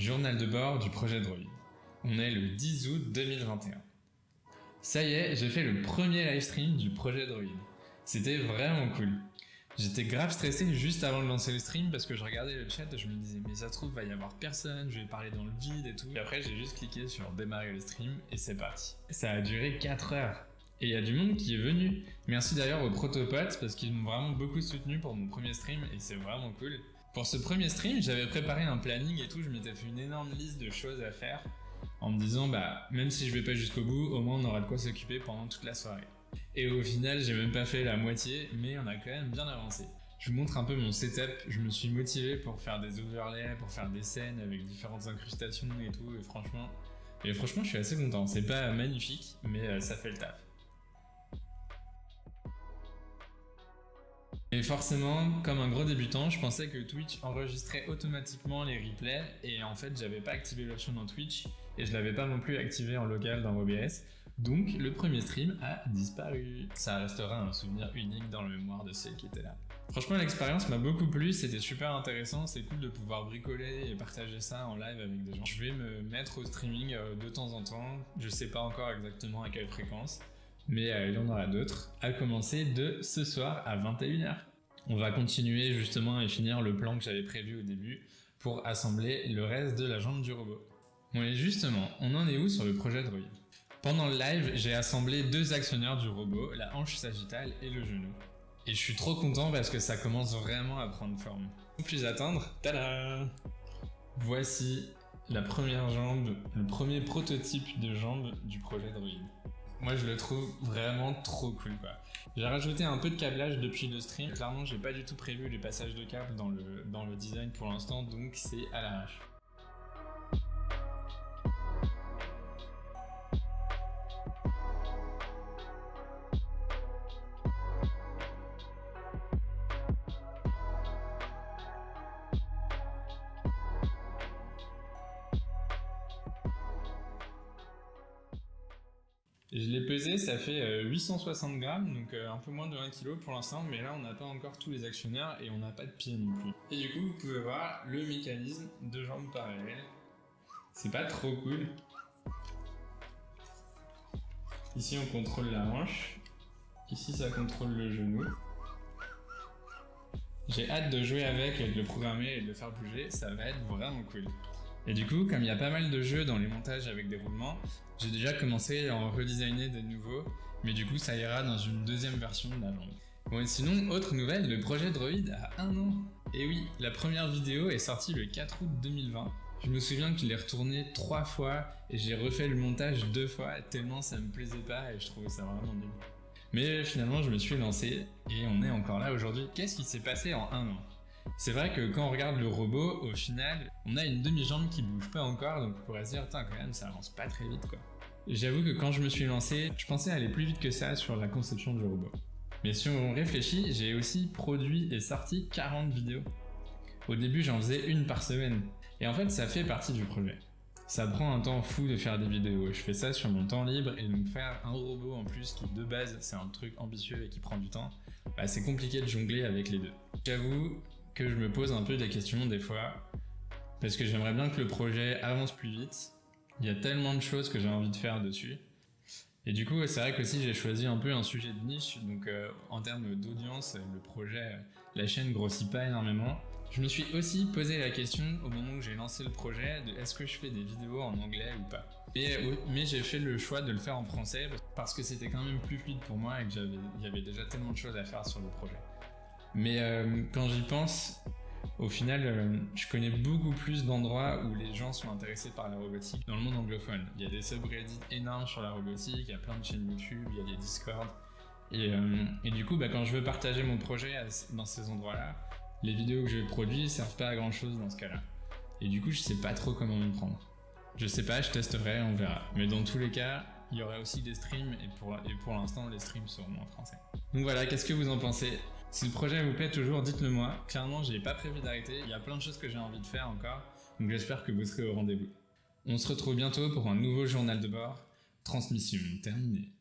Journal de bord du projet Droid. On est le 10 août 2021. Ça y est, j'ai fait le premier livestream du projet Droid. C'était vraiment cool. J'étais grave stressé juste avant de lancer le stream parce que je regardais le chat et je me disais mais ça se trouve va y avoir personne, je vais parler dans le vide et tout. Et après j'ai juste cliqué sur démarrer le stream et c'est parti. Ça a duré 4 heures. Et il y a du monde qui est venu. Merci d'ailleurs aux protopotes parce qu'ils m'ont vraiment beaucoup soutenu pour mon premier stream et c'est vraiment cool. Pour ce premier stream, j'avais préparé un planning et tout, je m'étais fait une énorme liste de choses à faire en me disant bah même si je vais pas jusqu'au bout, au moins on aura de quoi s'occuper pendant toute la soirée. Et au final, j'ai même pas fait la moitié, mais on a quand même bien avancé. Je vous montre un peu mon setup, je me suis motivé pour faire des overlays, pour faire des scènes avec différentes incrustations et tout, et franchement je suis assez content. C'est pas magnifique, mais ça fait le taf. Et forcément, comme un gros débutant, je pensais que Twitch enregistrait automatiquement les replays et en fait j'avais pas activé l'option dans Twitch et je l'avais pas non plus activé en local dans OBS, donc le premier stream a disparu. Ça restera un souvenir unique dans la mémoire de ceux qui étaient là. Franchement l'expérience m'a beaucoup plu, c'était super intéressant, c'est cool de pouvoir bricoler et partager ça en live avec des gens. Je vais me mettre au streaming de temps en temps, je sais pas encore exactement à quelle fréquence. Mais il y en aura d'autres, à commencer de ce soir à 21h. On va continuer justement et finir le plan que j'avais prévu au début pour assembler le reste de la jambe du robot. Bon et justement, on en est où sur le projet Droid? Pendant le live, j'ai assemblé 2 actionnaires du robot, la hanche sagittale et le genou. Et je suis trop content parce que ça commence vraiment à prendre forme. Sans plus attendre, tada! Voici la première jambe, le premier prototype de jambe du projet Droid. Moi je le trouve vraiment trop cool quoi. J'ai rajouté un peu de câblage depuis le stream. Clairement j'ai pas du tout prévu les passages de câbles dans le design pour l'instant, donc c'est à l'arrache. Je l'ai pesé, ça fait 860 grammes, donc un peu moins de 1 kg pour l'instant, mais là on n'a pas encore tous les actionnaires et on n'a pas de pied non plus. Et du coup vous pouvez voir le mécanisme de jambes parallèles. C'est pas trop cool. Ici on contrôle la hanche, ici ça contrôle le genou. J'ai hâte de jouer avec et de le programmer et de le faire bouger, ça va être vraiment cool. Et du coup, comme il y a pas mal de jeux dans les montages avec des roulements, j'ai déjà commencé à en redesigner de nouveaux, mais du coup ça ira dans une deuxième version de la jambe. Bon et sinon, autre nouvelle, le projet Droid a 1 an. Et oui, la première vidéo est sortie le 4 août 2020. Je me souviens que je l'ai retourné 3 fois et j'ai refait le montage 2 fois, tellement ça me plaisait pas et je trouvais ça vraiment nul. Mais finalement je me suis lancé et on est encore là aujourd'hui. Qu'est-ce qui s'est passé en 1 an? C'est vrai que quand on regarde le robot, au final, on a une demi-jambe qui bouge pas encore, donc on pourrait se dire, putain, quand même, ça avance pas très vite, quoi. J'avoue que quand je me suis lancé, je pensais aller plus vite que ça sur la conception du robot. Mais si on réfléchit, j'ai aussi produit et sorti 40 vidéos. Au début, j'en faisais une par semaine. Et en fait, ça fait partie du projet. Ça prend un temps fou de faire des vidéos. Je fais ça sur mon temps libre et donc faire un robot en plus qui, de base, c'est un truc ambitieux et qui prend du temps, bah, c'est compliqué de jongler avec les deux. J'avoue que je me pose un peu des questions des fois, parce que j'aimerais bien que le projet avance plus vite. Il y a tellement de choses que j'ai envie de faire dessus. Et du coup, c'est vrai qu'aussi j'ai choisi un peu un sujet de niche, donc en termes d'audience, le projet, la chaîne grossit pas énormément. Je me suis aussi posé la question au moment où j'ai lancé le projet de est-ce que je fais des vidéos en anglais ou pas. Mais j'ai fait le choix de le faire en français parce que c'était quand même plus fluide pour moi et qu'il y avait déjà tellement de choses à faire sur le projet. Mais quand j'y pense, au final, je connais beaucoup plus d'endroits où les gens sont intéressés par la robotique dans le monde anglophone. Il y a des subreddits énormes sur la robotique, il y a plein de chaînes YouTube, il y a des Discord. Et du coup, bah, quand je veux partager mon projet dans ces endroits-là, les vidéos que je produis servent pas à grand-chose dans ce cas-là. Et du coup, je sais pas trop comment m'y prendre. Je sais pas, je testerai, on verra. Mais dans tous les cas, il y aura aussi des streams et pour l'instant, les streams seront en français. Donc voilà, qu'est-ce que vous en pensez? Si le projet vous plaît toujours, dites-le moi. Clairement, j'ai pas prévu d'arrêter. Il y a plein de choses que j'ai envie de faire encore. Donc j'espère que vous serez au rendez-vous. On se retrouve bientôt pour un nouveau journal de bord. Transmission terminée.